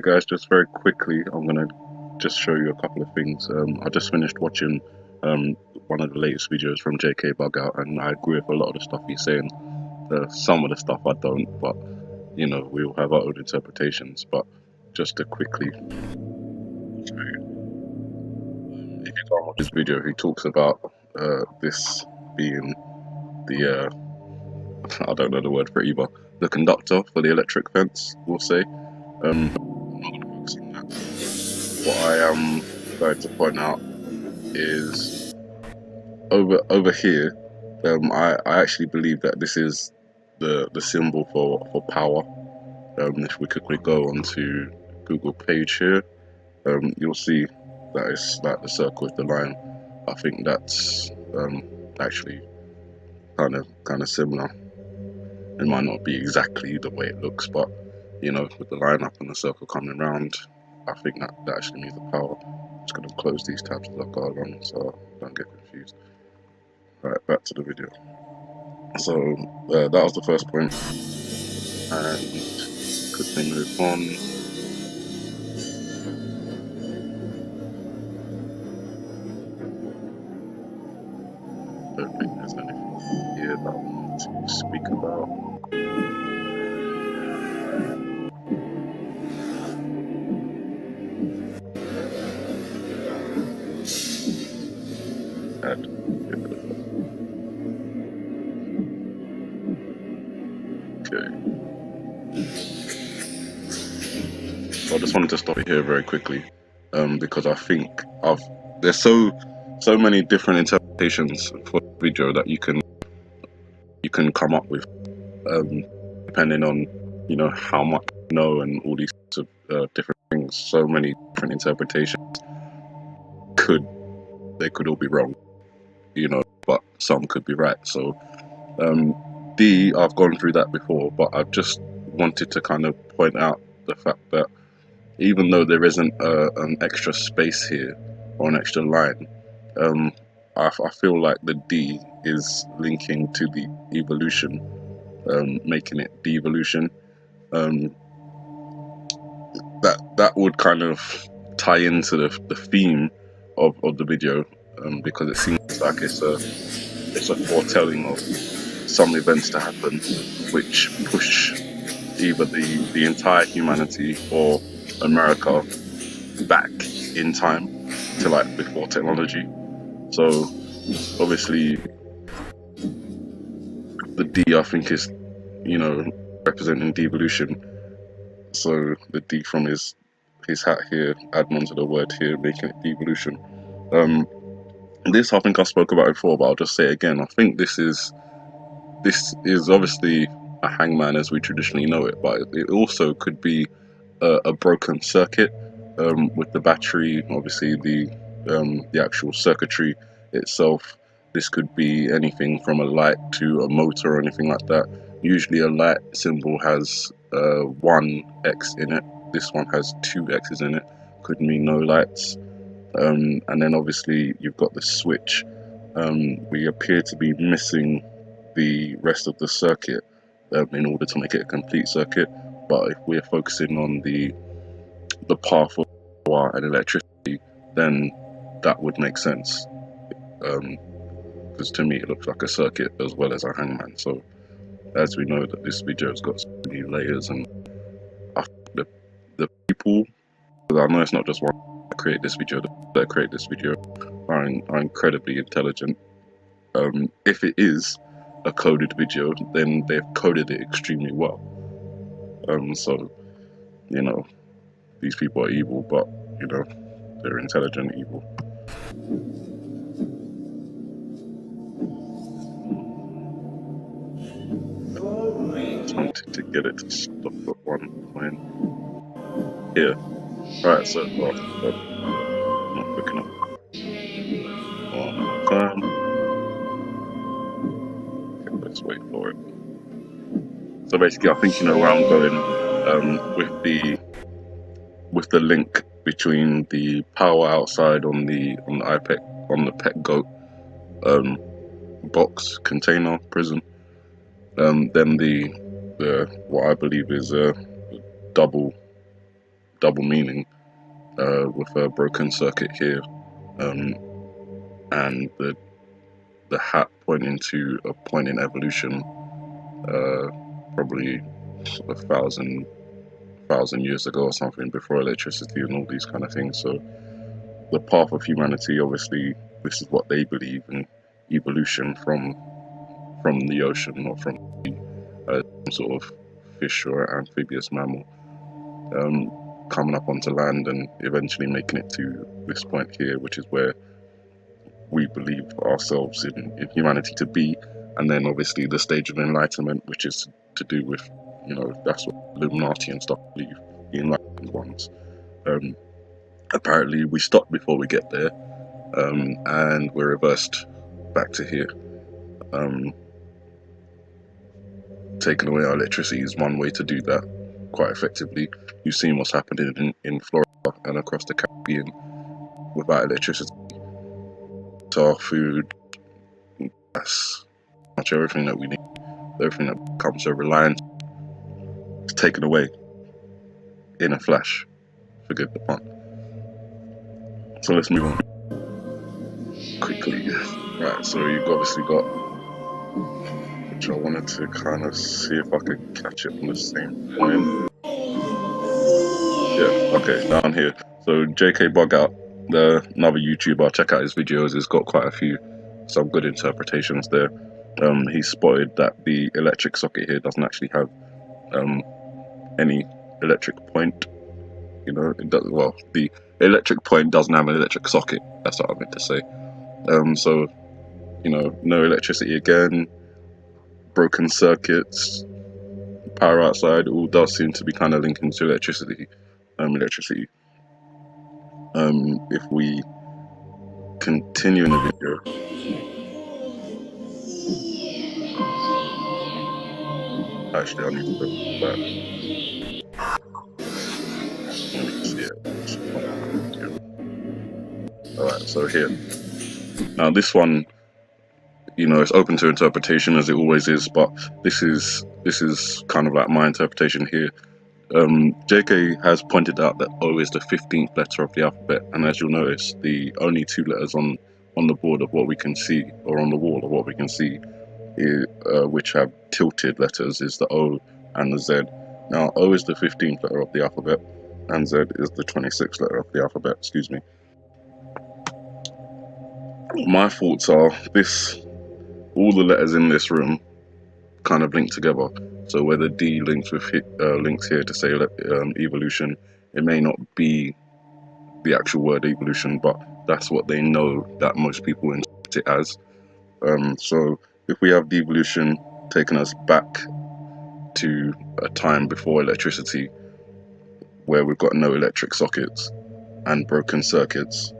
Guys, just very quickly, I'm gonna just show you a couple of things. I just finished watching um, one of the latest videos from JK Bug Out, and I agree with a lot of the stuff he's saying. Some of the stuff I don't, but you know, we all have our own interpretations. But just to quickly show you, if you go and watch this video, he talks about this being the I don't know the word for it either, the conductor for the electric fence, we'll say. I'm not gonna focus on that. What I am going to point out is over here. I actually believe that this is the symbol for power. If we quickly go onto Google page here, you'll see that it's like the circle with the line. I think that's actually kind of similar. It might not be exactly the way it looks, but you know, with the line up and the circle coming around, I think that actually means the power. I'm just going to close these tabs as I go along so I don't get confused. Right, back to the video. So that was the first point, and quickly move on. I don't think there's anything here that I want to speak about. Add. Okay. So I just wanted to stop it here very quickly, because I think there's so many different interpretations for the video that you can come up with, depending on how much you know and all these sorts of different things. So many different interpretations they could all be wrong, but some could be right. So D, I've gone through that before, but I just wanted to kind of point out the fact that even though there isn't an extra space here or an extra line, I feel like the D is linking to the evolution, making it devolution. That would kind of tie into the theme of the video, because it seems like it's a foretelling of some events to happen which push either the entire humanity or America back in time to like before technology. So obviously the D, I think, is representing devolution. So the D from his hat here, adding on to the word here, making it devolution. This I think I spoke about before, but I'll just say it again. I think this is obviously a hangman as we traditionally know it, but it also could be a broken circuit, with the battery, obviously the actual circuitry itself. This could be anything from a light to a motor or anything like that. Usually a light symbol has one X in it. This one has two X's in it. Could mean no lights. And then obviously you've got the switch. We appear to be missing the rest of the circuit, in order to make it a complete circuit. But if we're focusing on the path of power and electricity, then that would make sense. Because to me it looks like a circuit as well as a hangman. So as we know that this video has got so many layers, and I think the people, because I know it's not just one that create this video, that create this video are incredibly intelligent. If it is a coded video, then they've coded it extremely well. So these people are evil, but they're intelligent evil. Wanted to get it to stop at one point here. Right, so not quick enough. One more time. Okay, let's wait for it. So basically, I think you know where I'm going, with the link between the power outside on the pet goat box container prison, then the what I believe is a double double meaning with a broken circuit here, and the hat pointing to a point in evolution, probably a thousand years ago or something, before electricity and all these kind of things. So the path of humanity, obviously, this is what they believe in: evolution from the ocean, not from some sort of fish or amphibious mammal, coming up onto land and eventually making it to this point here, which is where we believe ourselves in humanity to be. And then obviously the stage of enlightenment, which is to do with, that's what Illuminati and stuff believe, the enlightened ones. Apparently we stopped before we get there, and we're reversed back to here. Taking away our electricity is one way to do that quite effectively. You've seen what's happening in Florida and across the Caribbean without electricity. So our food, gas, much everything that we need, everything that becomes so reliant, is taken away in a flash. Forgive the pun. So let's move on quickly. Right, so you've obviously got, which I wanted to kind of see if I could catch it from the same point. Yeah, okay, down here. So JK Bugout, another YouTuber, check out his videos. He's got quite some good interpretations there. He spotted that the electric socket here doesn't actually have any electric point. It does, well, the electric point doesn't have an electric socket. That's what I meant to say. So, no electricity again, broken circuits, power outside, all does seem to be kind of linking to electricity. If we continue in the video, actually I need to look back. I need to see it. Alright, so here. Now this one, it's open to interpretation as it always is, but this is kind of like my interpretation here. JK has pointed out that O is the 15th letter of the alphabet, and as you'll notice, the only two letters on the board of what we can see, or on the wall of what we can see, which have tilted letters, is the O and the Z. Now, O is the 15th letter of the alphabet, and Z is the 26th letter of the alphabet, excuse me. My thoughts are all the letters in this room kind of linked together. So whether D links here to say evolution, it may not be the actual word evolution, but that's what they know that most people interpret it as. So if we have devolution taking us back to a time before electricity, where we've got no electric sockets and broken circuits,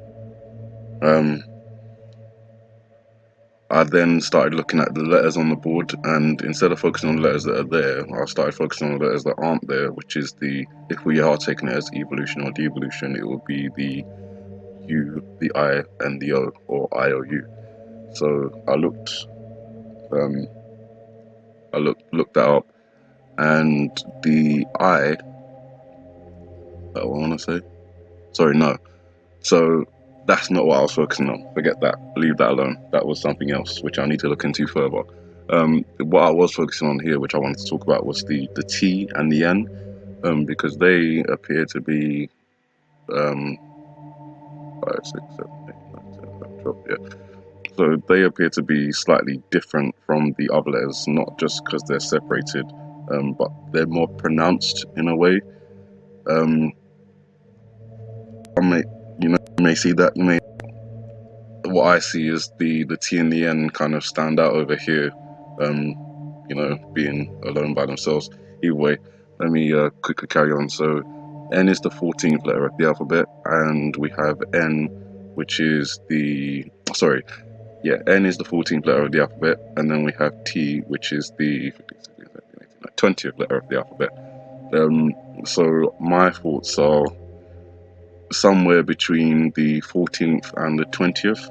I then started looking at the letters on the board, and instead of focusing on the letters that are there, I started focusing on the letters that aren't there, which is if we are taking it as evolution or devolution, it will be the U, the I, and the O, or IOU. So I looked that up, and the I, what I want to say? Sorry, no. So that's not what I was focusing on. Forget that. Leave that alone. That was something else, which I need to look into further. What I was focusing on here, which I wanted to talk about, was the T and the N, because they appear to be 5, 6, 7, 8, 9, 10, 11, 12, yeah. So they appear to be slightly different from the other letters, not just because they're separated, but they're more pronounced in a way. You may see that. What I see is the T and the N kind of stand out over here, being alone by themselves. Either way, let me quickly carry on. So N is the 14th letter of the alphabet, and we have N, which is N is the 14th letter of the alphabet, and then we have T, which is the 20th letter of the alphabet. So my thoughts are somewhere between the 14th and the 20th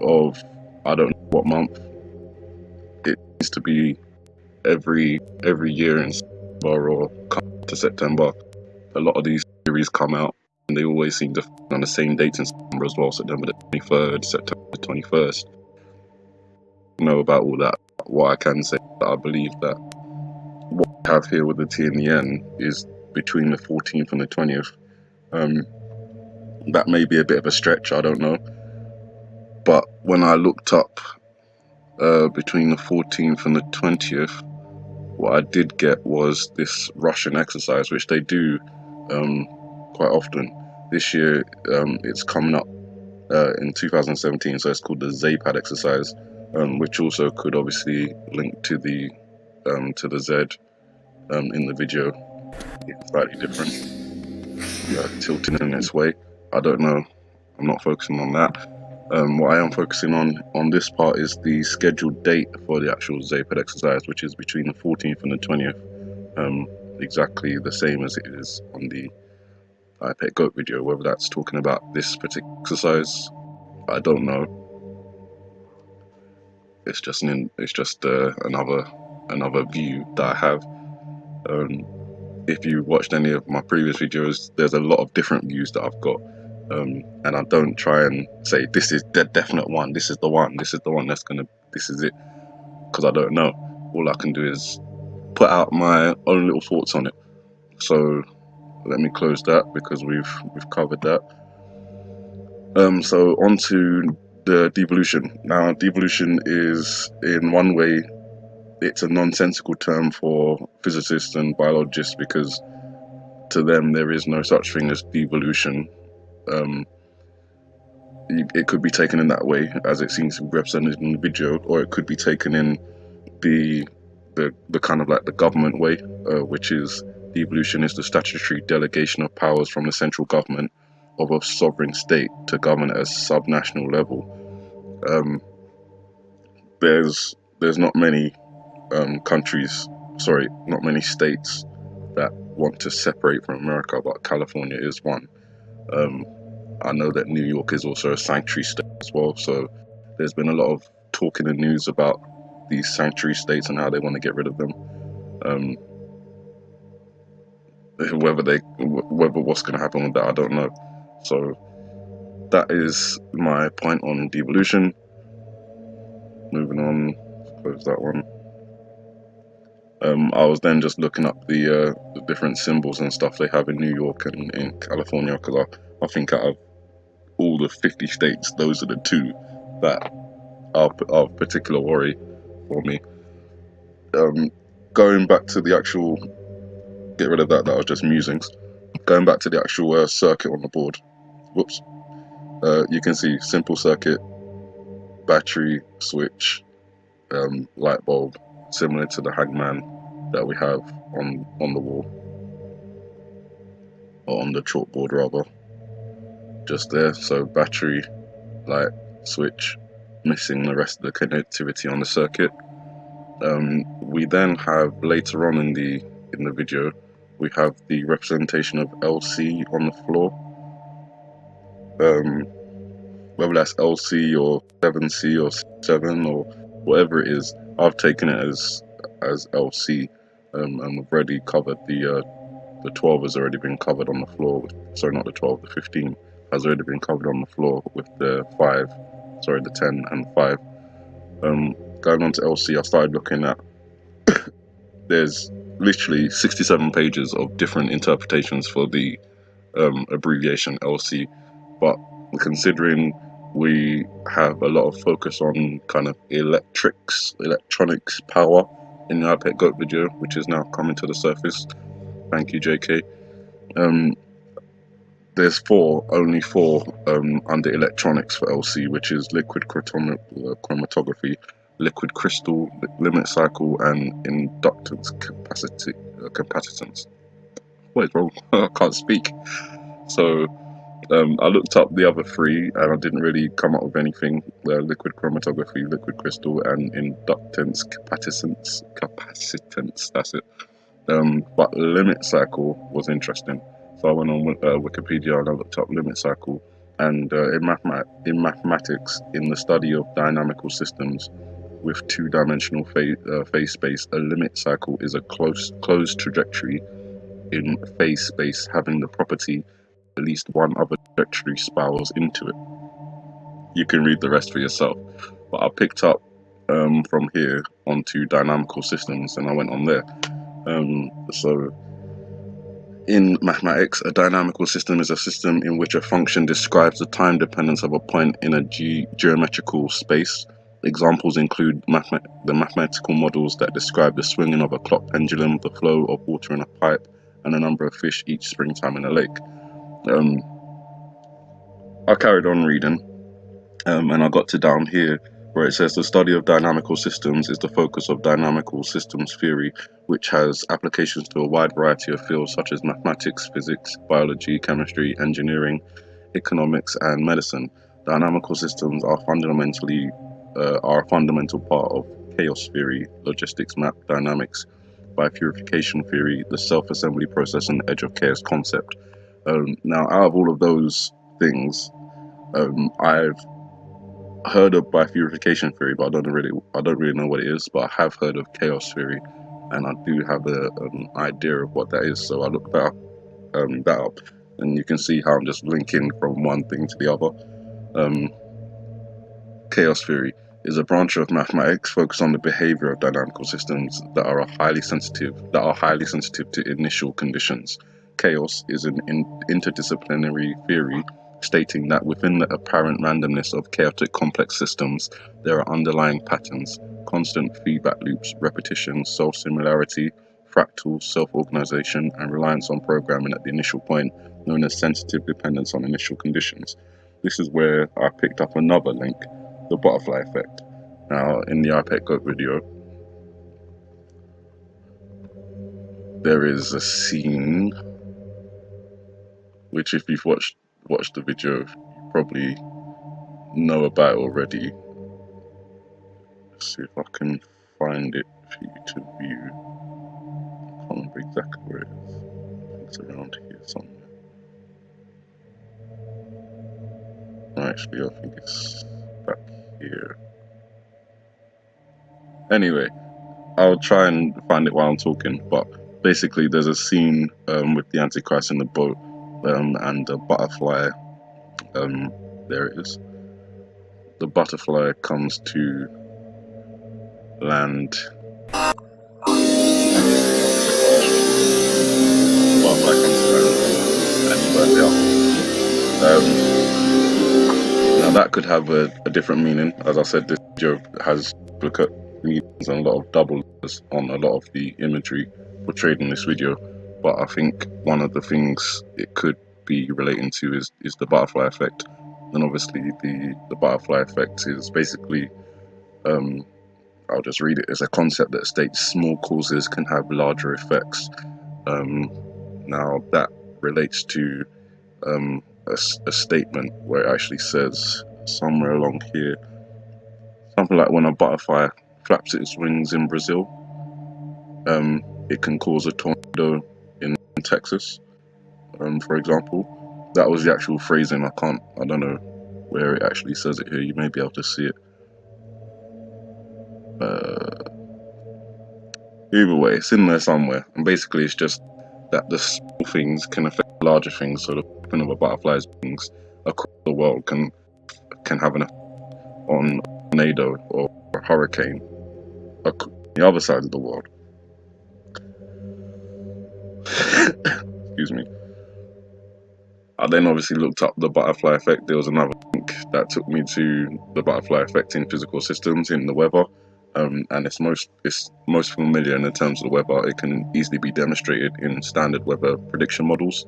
of, I don't know what month. It needs to be every year in September or come to September. A lot of these series come out, and they always seem to on the same dates in September as well, September the 23rd, September the 21st. Know about all that. What I can say, that I believe that what we have here with the TNEN is between the 14th and the 20th. That may be a bit of a stretch, I don't know. But when I looked up between the 14th and the 20th, what I did get was this Russian exercise, which they do quite often. This year, it's coming up in 2017, so it's called the Zapad exercise, which also could obviously link to the Z in the video. It's slightly different, tilting in its way. I don't know. I'm not focusing on that. What I am focusing on this part is the scheduled date for the actual Zapad exercise, which is between the 14th and the 20th. Exactly the same as it is on the iPet Goat video. Whether that's talking about this particular exercise, I don't know. It's just another view that I have. If you watched any of my previous videos, there's a lot of different views that I've got, and I don't try and say this is the definite one, this is the one, this is the one this is it, because I don't know. All I can do is put out my own little thoughts on it. So let me close that because we've covered that. So on to the devolution. Now, devolution is, in one way, it's a nonsensical term for physicists and biologists, because to them there is no such thing as devolution. It could be taken in that way, as it seems to be represented in the video, or it could be taken in the kind of like the government way, which is devolution is the statutory delegation of powers from the central government of a sovereign state to govern at a subnational level. There's not many not many states that want to separate from America, but California is one. I know that New York is also a sanctuary state as well, so there's been a lot of talk in the news about these sanctuary states and how they want to get rid of them. Whether what's going to happen with that, I don't know. So that is my point on devolution. Moving on, close that one. I was then just looking up the different symbols and stuff they have in New York and in California, because I think out of all the 50 states, those are the two that are of particular worry for me. Going back to the actual, get rid of that was just musings. Going back to the actual circuit on the board. Whoops. You can see simple circuit, battery, switch, light bulb, similar to the hangman that we have on the wall, or on the chalkboard rather. Just there. So battery, light, switch, missing the rest of the connectivity on the circuit. We then have, later on in the video, we have the representation of LC on the floor. Whether that's LC or 7C or 7 or whatever it is, I've taken it as LC, and we've already covered the 12 has already been covered on the floor. Sorry, not the 12, the 15 has already been covered on the floor with the 10 and 5. Going on to LC, I started looking at, there's literally 67 pages of different interpretations for the abbreviation LC, but considering we have a lot of focus on kind of electronics power in the iPet Goat video, which is now coming to the surface. Thank you, JK. There's only four under electronics for LC, which is liquid chromatography, liquid crystal, limit cycle, and inductance capacitance. What is wrong? I can't speak. So I looked up the other three and I didn't really come up with anything. Liquid chromatography, liquid crystal, and inductance capacitance. That's it. But limit cycle was interesting. So I went on Wikipedia and I looked up limit cycle. And in mathematics, in the study of dynamical systems with two-dimensional phase space, a limit cycle is a closed trajectory in phase space having the property at least one other trajectory spirals into it. You can read the rest for yourself, but I picked up from here onto dynamical systems, and I went on there. So in mathematics, a dynamical system is a system in which a function describes the time dependence of a point in a geometrical space. Examples include the mathematical models that describe the swinging of a clock pendulum, the flow of water in a pipe, and the number of fish each springtime in a lake. I carried on reading, and I got to down here where it says the study of dynamical systems is the focus of dynamical systems theory, which has applications to a wide variety of fields such as mathematics, physics, biology, chemistry, engineering, economics, and medicine. Dynamical systems are a fundamental part of chaos theory, logistics, map dynamics, bipurification theory, the self-assembly process, and the edge of chaos concept. Now, out of all of those things, I've heard of bipurification theory, but I don't really know what it is. But I have heard of chaos theory, and I do have an idea of what that is. So I looked that up, and you can see how I'm just linking from one thing to the other. Chaos theory is a branch of mathematics focused on the behavior of dynamical systems that are highly sensitive to initial conditions. Chaos is an interdisciplinary theory stating that within the apparent randomness of chaotic complex systems, there are underlying patterns, constant feedback loops, repetition, self-similarity, fractals, self-organization, and reliance on programming at the initial point, known as sensitive dependence on initial conditions. This is where I picked up another link, the butterfly effect. Now, in the iPad Goat video, there is a scene which, if you've watched the video, you probably know about already. Let's see if I can find it for you to view. I can't remember exactly where it is. It's around here somewhere. Actually, I think it's back here. Anyway, I'll try and find it while I'm talking, but basically there's a scene with the Antichrist in the boat and the butterfly. There it is. The butterfly comes to land. The butterfly comes to land and he burns it up. Now that could have a different meaning. As I said, this video has duplicate meanings and a lot of doubles on a lot of the imagery portrayed in this video. But I think one of the things it could be relating to is the butterfly effect. And obviously the butterfly effect is basically, I'll just read it, it's a concept that states small causes can have larger effects. Now that relates to a statement where it actually says somewhere along here something like when a butterfly flaps its wings in Brazil, it can cause a tornado in Texas, for example. That was the actual phrasing. I don't know where it actually says it here. You may be able to see it. Either way, it's in there somewhere, and basically it's just that the small things can affect larger things. So the flapping of a butterfly's wings across the world can have an effect on a tornado or a hurricane on the other side of the world. Excuse me. I then obviously looked up the butterfly effect. There was another link that took me to the butterfly effect in physical systems in the weather, and it's most familiar in the terms of the weather. It can easily be demonstrated in standard weather prediction models.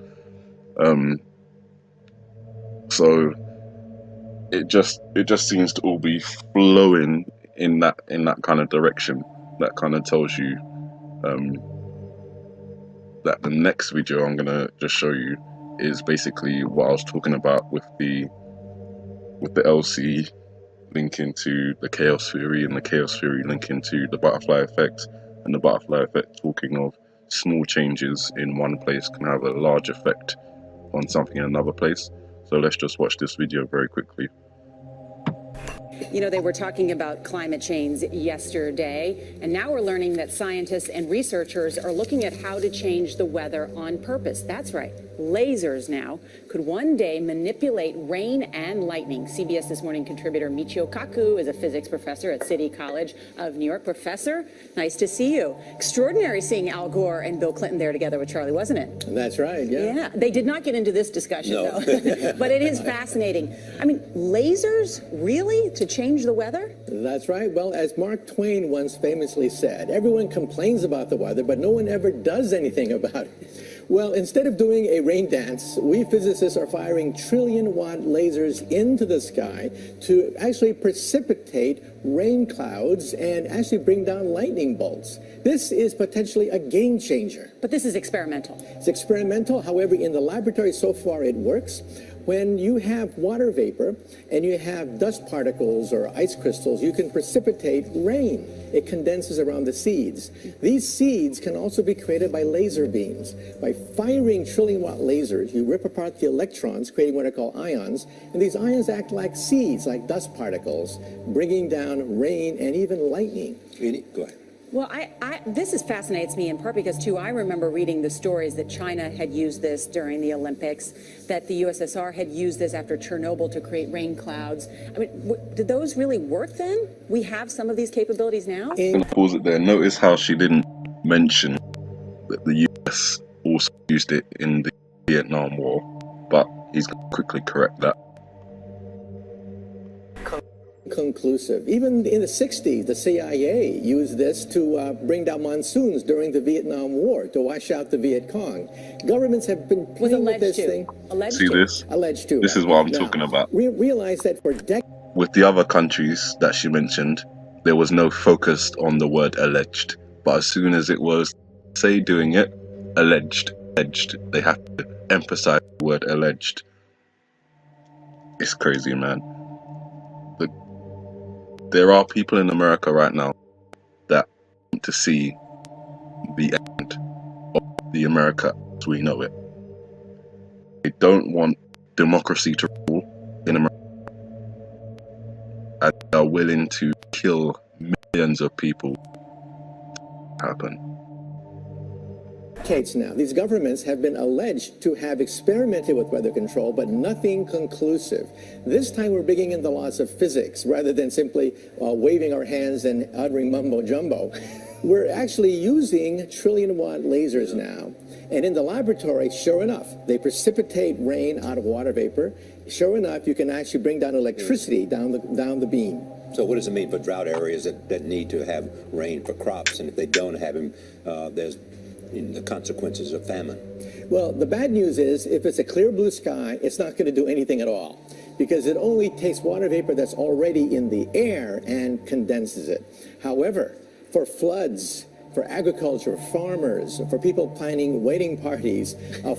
So it just seems to all be flowing in that kind of direction. That kind of tells you that the next video I'm gonna just show you is basically what I was talking about with the LC linking to the chaos theory, and the chaos theory linking to the butterfly effect, and the butterfly effect talking of small changes in one place can have a large effect on something in another place. So let's just watch this video very quickly. You know, they were talking about climate change yesterday, and now we're learning that scientists and researchers are looking at how to change the weather on purpose. That's right. Lasers now could one day manipulate rain and lightning. CBS This Morning contributor Michio Kaku is a physics professor at City College of New York. Professor, nice to see you. Extraordinary seeing Al Gore and Bill Clinton there together with Charlie, wasn't it? That's right, yeah. Yeah, they did not get into this discussion, No. though. But it is fascinating. I mean, lasers, really? To change the weather? That's right. Well, as Mark Twain once famously said, everyone complains about the weather, but no one ever does anything about it. Well, instead of doing a rain dance, we physicists are firing trillion-watt lasers into the sky to actually precipitate rain clouds and actually bring down lightning bolts. This is potentially a game changer. But this is experimental. It's experimental. However, in the laboratory so far it works. When you have water vapor and you have dust particles or ice crystals, you can precipitate rain. It condenses around the seeds. These seeds can also be created by laser beams. By firing trillion-watt lasers, you rip apart the electrons, creating what are called ions, and these ions act like seeds, like dust particles, bringing down rain and even lightning. Go ahead. Well, this fascinates me in part because, too, I remember reading the stories that China had used this during the Olympics, that the USSR had used this after Chernobyl to create rain clouds. I mean, did those really work then? We have some of these capabilities now? I'm going to pause it there. Notice how she didn't mention that the US also used it in the Vietnam War, but he's going to quickly correct that. Conclusive. Even in the 60s, the CIA used this to bring down monsoons during the Vietnam War to wash out the Viet Cong. Governments have been playing with this thing. See this? Alleged to. This is what I'm talking about. Realize that for decades. With the other countries that she mentioned, there was no focus on the word alleged. But as soon as it was, say, doing it, alleged, they have to emphasize the word alleged. It's crazy, man. There are people in America right now that want to see the end of the America as we know it. They don't want democracy to rule in America, and they are willing to kill millions of people to happen. Now, these governments have been alleged to have experimented with weather control, but nothing conclusive. This time we're bringing in the laws of physics rather than simply waving our hands and uttering mumbo jumbo. We're actually using trillion-watt lasers now. And in the laboratory, sure enough, they precipitate rain out of water vapor. Sure enough, you can actually bring down electricity down the beam. So what does it mean for drought areas that need to have rain for crops? And if they don't have them, there's the consequences of famine. Well, the bad news is if it's a clear blue sky, it's not going to do anything at all because it only takes water vapor that's already in the air and condenses it. However, for floods, for agriculture, farmers, for people planning wedding parties,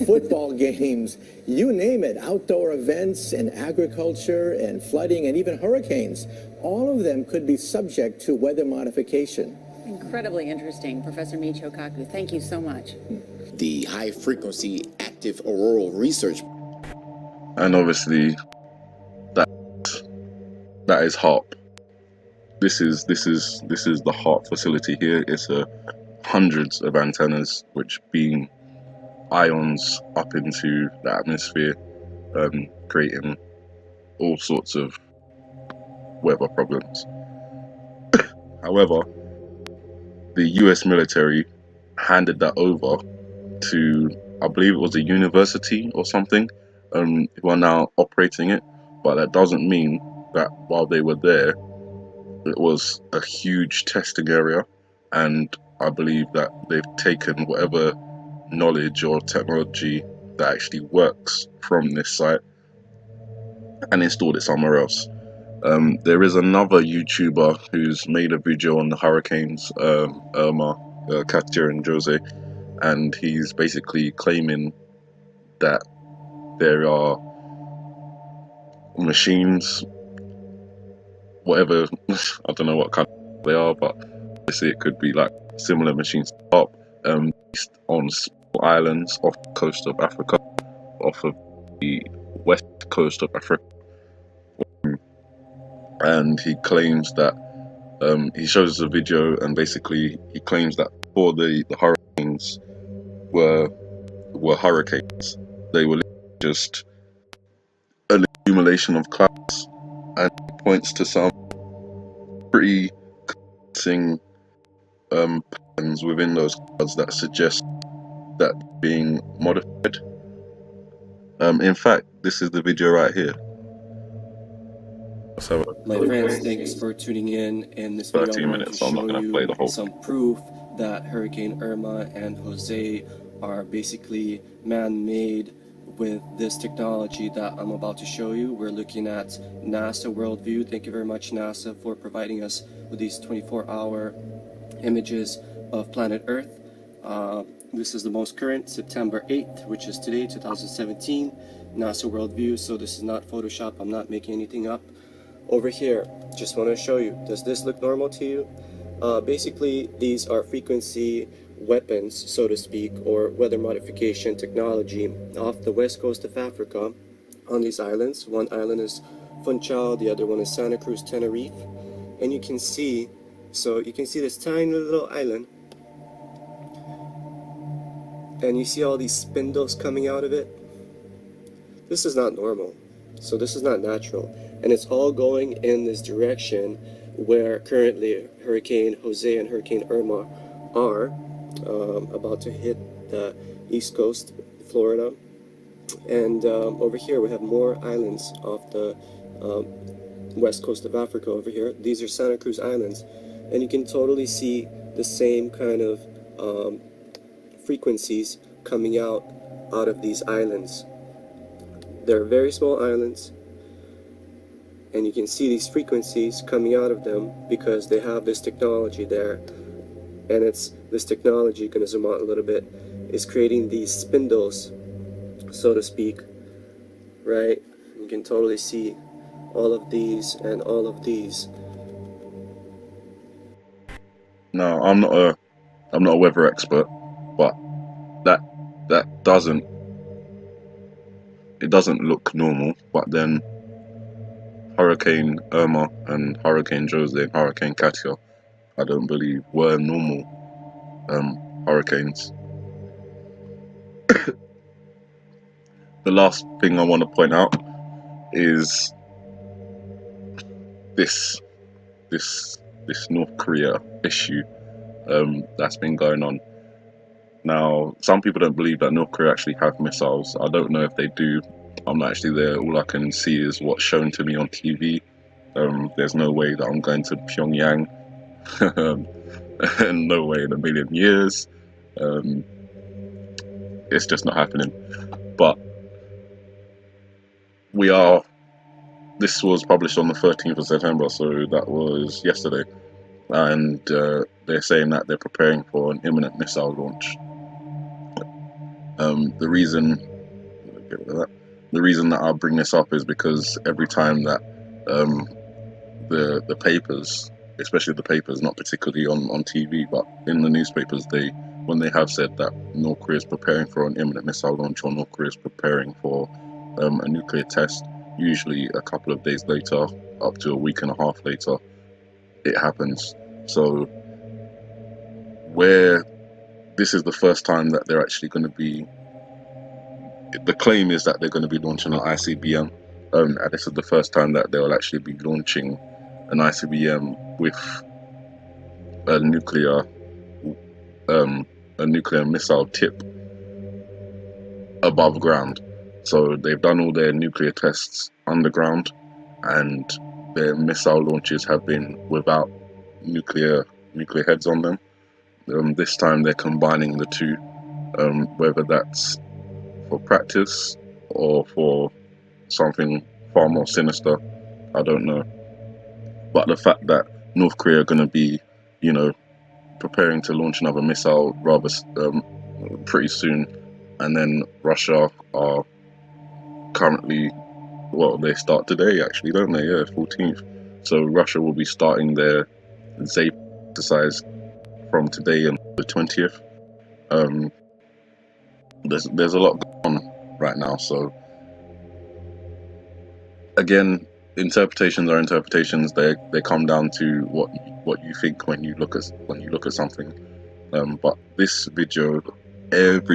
football games, you name it, outdoor events and agriculture and flooding and even hurricanes, all of them could be subject to weather modification. Incredibly interesting, Professor Michio Kaku. Thank you so much. The high-frequency active auroral research. And obviously, that is HARP. This is the HARP facility here. It's hundreds of antennas which beam ions up into the atmosphere, creating all sorts of weather problems. However, the US military handed that over to, I believe it was a university or something, who are now operating it. But that doesn't mean that while they were there, it was a huge testing area. And I believe that they've taken whatever knowledge or technology that actually works from this site and installed it somewhere else. There is another YouTuber who's made a video on the hurricanes, Irma, Katia and Jose, and he's basically claiming that there are machines, whatever, I don't know what kind of they are, but they say it could be like similar machines up on small islands off the coast of Africa, off of the west coast of Africa. and he claims that he shows a video, and basically he claims that before the hurricanes were hurricanes, they were just an accumulation of clouds, and he points to some pretty convincing patterns within those clouds that suggest that being modified. In fact, this is the video right here. So, my friends, thanks for tuning in. In this video, 13 I'm going minutes, to so I'm not show going to play the you whole some proof that Hurricane Irma and Jose are basically man-made with this technology that I'm about to show you. We're looking at NASA Worldview. Thank you very much, NASA, for providing us with these 24-hour images of planet Earth. This is the most current, September 8th, which is today, 2017, NASA Worldview. So this is not Photoshop. I'm not making anything up. Over here, just want to show you, does this look normal to you? Basically, these are frequency weapons, so to speak, or weather modification technology off the west coast of Africa on these islands. One island is Funchal, the other one is Santa Cruz, Tenerife. And you can see, so you can see this tiny little island, and you see all these spindles coming out of it. This is not normal. So this is not natural. And it's all going in this direction where currently Hurricane Jose and Hurricane Irma are about to hit the East Coast, Florida. And over here we have more islands off the west coast of Africa over here. These are Santa Cruz Islands. And you can totally see the same kind of frequencies coming out of these islands. They're very small islands, and you can see these frequencies coming out of them because they have this technology there. And it's this technology, gonna zoom out a little bit, is creating these spindles, so to speak, right? You can totally see all of these and all of these. Now, I'm not a weather expert, but that doesn't look normal. But then Hurricane Irma and Hurricane Jose and Hurricane Katia, I don't believe were normal hurricanes. The last thing I want to point out is this North Korea issue that's been going on. Now, some people don't believe that North Korea actually have missiles. I don't know if they do. I'm not actually there. All I can see is what's shown to me on TV. There's no way that I'm going to Pyongyang. And no way in a million years. It's just not happening. But this was published on the 13th of September, so that was yesterday. And they're saying that they're preparing for an imminent missile launch. The reason that I'll bring this up is because every time that the papers, especially the papers, not particularly on TV, but in the newspapers, when they have said that North Korea is preparing for an imminent missile launch or North Korea is preparing for a nuclear test, usually a couple of days later, up to a week and a half later, it happens. So where this is the first time that they're actually going to be, the claim is that they're going to be launching an ICBM, and this is the first time that they'll actually be launching an ICBM with a nuclear missile tip above ground. So they've done all their nuclear tests underground, and their missile launches have been without nuclear heads on them. This time they're combining the two, whether that's for practice or for something far more sinister, I don't know. But the fact that North Korea are going to be, preparing to launch another missile rather pretty soon, and then Russia are currently, well, they start today actually, don't they? Yeah, 14th. So Russia will be starting their ZAPE exercise from today and the 20th. There's a lot going on right now. So again, interpretations are interpretations. They come down to what you think when you look at something. But this video, every